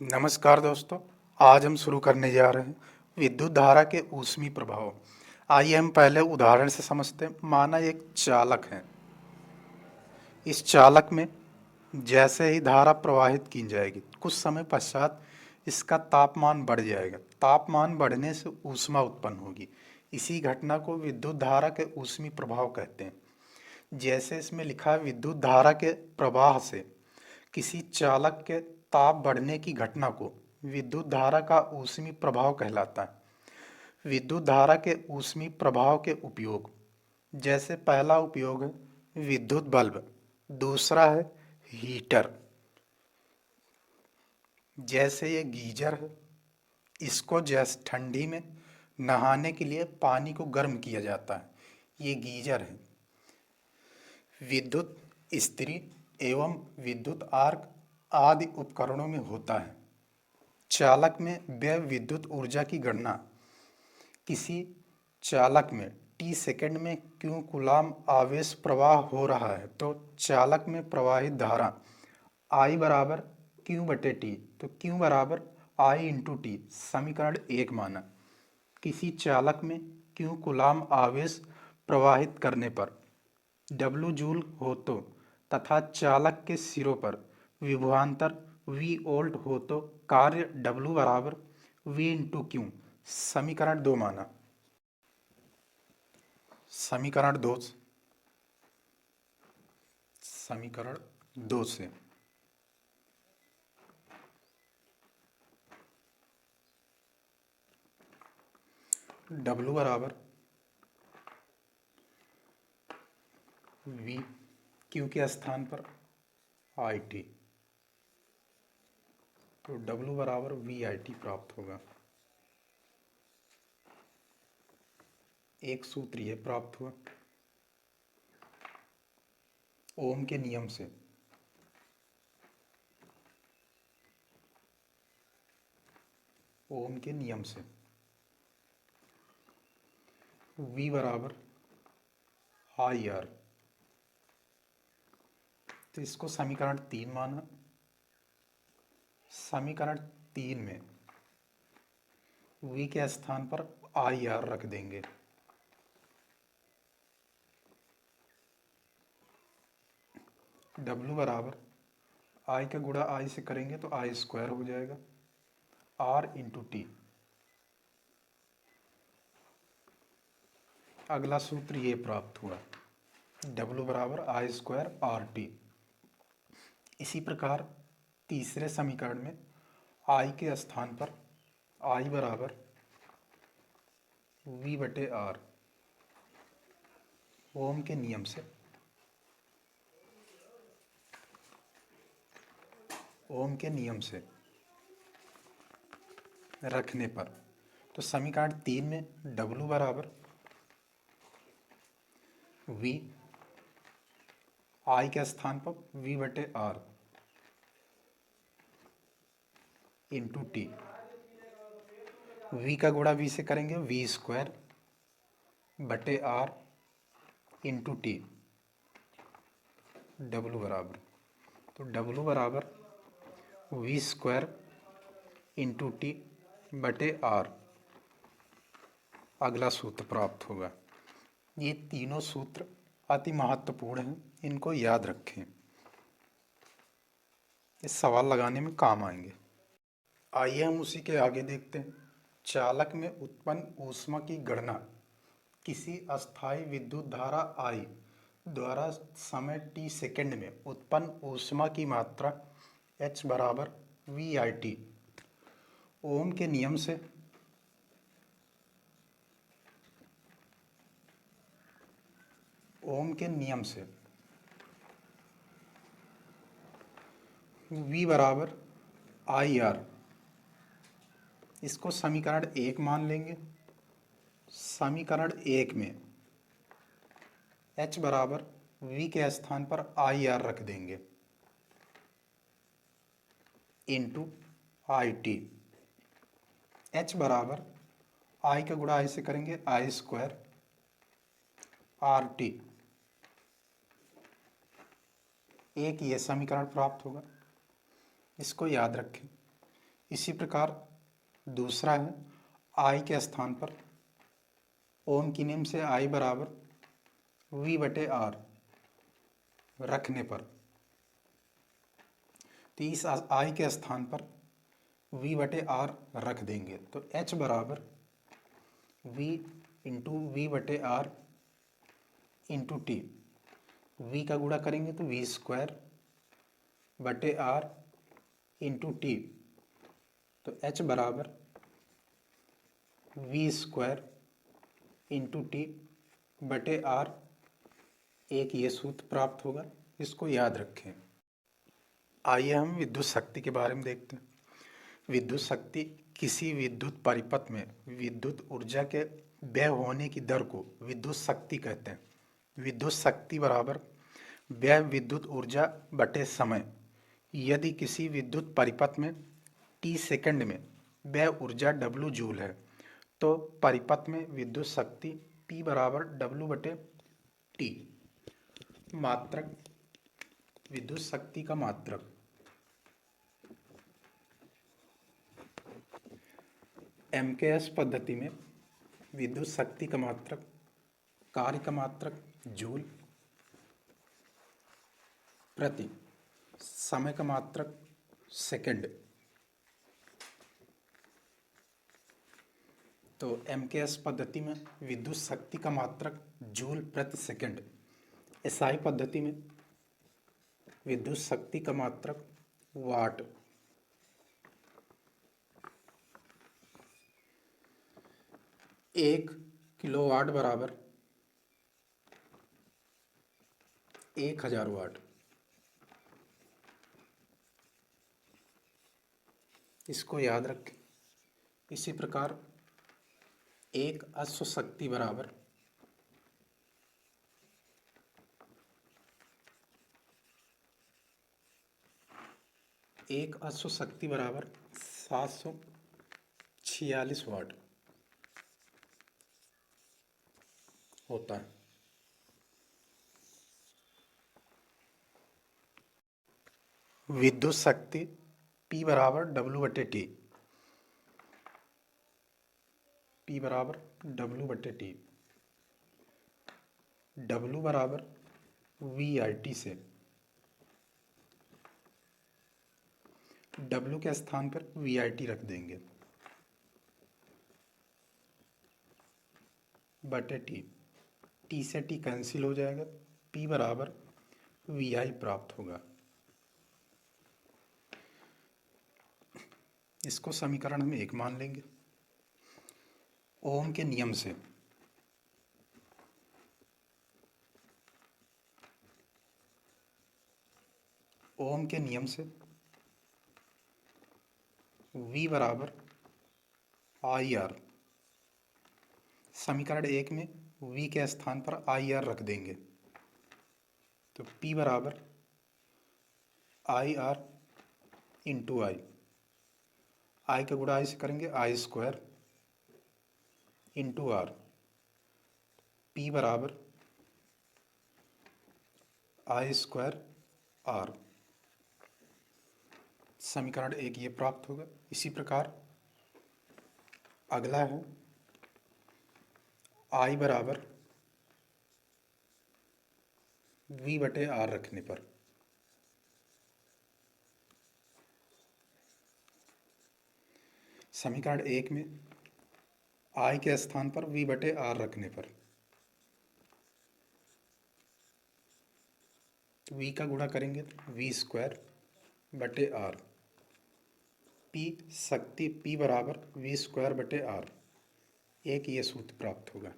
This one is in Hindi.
नमस्कार दोस्तों। आज हम शुरू करने जा रहे हैं विद्युत धारा के ऊष्मीय प्रभाव। आइए हम पहले उदाहरण से समझते हैं। माना एक चालक है। इस चालक में जैसे ही धारा प्रवाहित की जाएगी, कुछ समय पश्चात इसका तापमान बढ़ जाएगा। तापमान बढ़ने से ऊष्मा उत्पन्न होगी। इसी घटना को विद्युत धारा के ऊष्मीय प्रभाव कहते हैं। जैसे इसमें लिखा है, विद्युत धारा के प्रवाह से किसी चालक के ताप बढ़ने की घटना को विद्युत धारा का ऊष्मीय प्रभाव कहलाता है। विद्युत धारा के ऊष्मीय प्रभाव के उपयोग, जैसे पहला उपयोग है विद्युत बल्ब, दूसरा है हीटर। जैसे ये गीजर है, इसको जैसे ठंडी में नहाने के लिए पानी को गर्म किया जाता है, ये गीजर है। विद्युत इस्त्री एवं विद्युत आर्क आदि उपकरणों में होता है। चालक में व्यय विद्युत ऊर्जा की गणना, किसी चालक में टी सेकंड में क्यू कूलाम आवेश प्रवाह हो रहा है तो चालक में प्रवाहित धारा I बराबर क्यू बटे टी, तो क्यू बराबर I इंटू टी, समीकरण 1 माना। किसी चालक में क्यू कूलाम आवेश प्रवाहित करने पर W जूल हो तो, तथा चालक के सिरों पर विभवांतर V वोल्ट हो तो कार्य W बराबर V इंटू क्यू, समीकरण 2 माना। समीकरण 2 से W बराबर V, क्यू के स्थान पर आई टी, तो W बराबर VIT प्राप्त होगा। एक सूत्र यह प्राप्त हुआ ओम के नियम से। ओम के नियम से V बराबर IR, तो इसको समीकरण 3 माना। समीकरण 3 में V के स्थान पर IR रख देंगे। W बराबर I का गुणा I से करेंगे तो I स्क्वायर हो जाएगा, R इंटू टी। अगला सूत्र ये प्राप्त हुआ W बराबर I स्क्वायर आर टी। इसी प्रकार तीसरे समीकरण में I के स्थान पर I बराबर V बटे R, ओम के नियम से रखने पर, तो समीकरण 3 में W बराबर V, I के स्थान पर V बटे R इंटू टी। V का गुणा V से करेंगे V स्क्वायर बटे R इंटू टी। W बराबर, तो W बराबर V स्क्वायर इंटू टी बटे R। अगला सूत्र प्राप्त होगा। ये तीनों सूत्र अति महत्वपूर्ण हैं, इनको याद रखें, इस सवाल लगाने में काम आएंगे। आइए हम उसी के आगे देखते हैं। चालक में उत्पन्न ऊष्मा की गणना, किसी अस्थायी विद्युत धारा I द्वारा समय t सेकंड में उत्पन्न ऊष्मा की मात्रा H बराबर VIT। ओम के नियम से V बराबर IR, इसको समीकरण 1 मान लेंगे। समीकरण 1 में H बराबर V के स्थान पर IR रख देंगे इंटू IT। H बराबर I का गुणा I से करेंगे I स्क्वायर RT। एक ये समीकरण प्राप्त होगा, इसको याद रखें। इसी प्रकार दूसरा है आई के स्थान पर ओम की नियम से आई बराबर वी बटे आर रखने पर, तो इस आई के स्थान पर वी बटे आर रख देंगे तो एच बराबर वी इंटू वी बटे आर इंटू टी। वी का गुणा करेंगे तो वी स्क्वायर बटे आर इंटू टी, तो एच बराबर वी स्क्वायर इंटू टी बटे आर, एक ये सूत्र प्राप्त होगा, इसको याद रखें। आइए हम विद्युत शक्ति के बारे में देखते हैं। विद्युत शक्ति किसी विद्युत परिपथ में विद्युत ऊर्जा के व्यय होने की दर को विद्युत शक्ति कहते हैं। विद्युत शक्ति बराबर व्यय विद्युत ऊर्जा बटे समय। यदि किसी विद्युत परिपथ में t सेकंड में व्यय ऊर्जा W जूल है तो परिपथ में विद्युत शक्ति P बराबर W बटे टी। मात्रक विद्युत शक्ति का मात्रक MKS पद्धति में विद्युत शक्ति का मात्रक कार्य का मात्रक जूल प्रति समय का मात्रक सेकंड। तो MKS पद्धति में विद्युत शक्ति का मात्रक जूल प्रति सेकंड। SI पद्धति में विद्युत शक्ति का मात्रक वाट। एक किलोवाट बराबर 1000 वाट। इसको याद रखें। इसी प्रकार एक अश्व शक्ति बराबर एक अश्व शक्ति बराबर 746 वाट होता है। विद्युत शक्ति P बराबर W बटे टी। P बराबर W बटे टी। W बराबर VIT से W के स्थान पर VIT रख देंगे बटे टी। T से T कैंसिल हो जाएगा, P बराबर VI प्राप्त होगा। इसको समीकरण हम 1 मान लेंगे। ओम के नियम से V बराबर IR। समीकरण 1 में V के स्थान पर IR रख देंगे तो P बराबर IR इंटू आई। आई का गुणा आई से करेंगे आई स्क्वायर इंटू आर। P बराबर आई स्क्वायर आर। समीकरण 1 ये प्राप्त होगा। इसी प्रकार अगला है आई बराबर V बटे आर रखने पर समीकरण 1 में आई के स्थान पर V बटे आर रखने पर V का गुणा करेंगे तो V स्क्वायर बटे आर। P शक्ति P बराबर V स्क्वायर बटे आर, एक ये सूत्र प्राप्त होगा।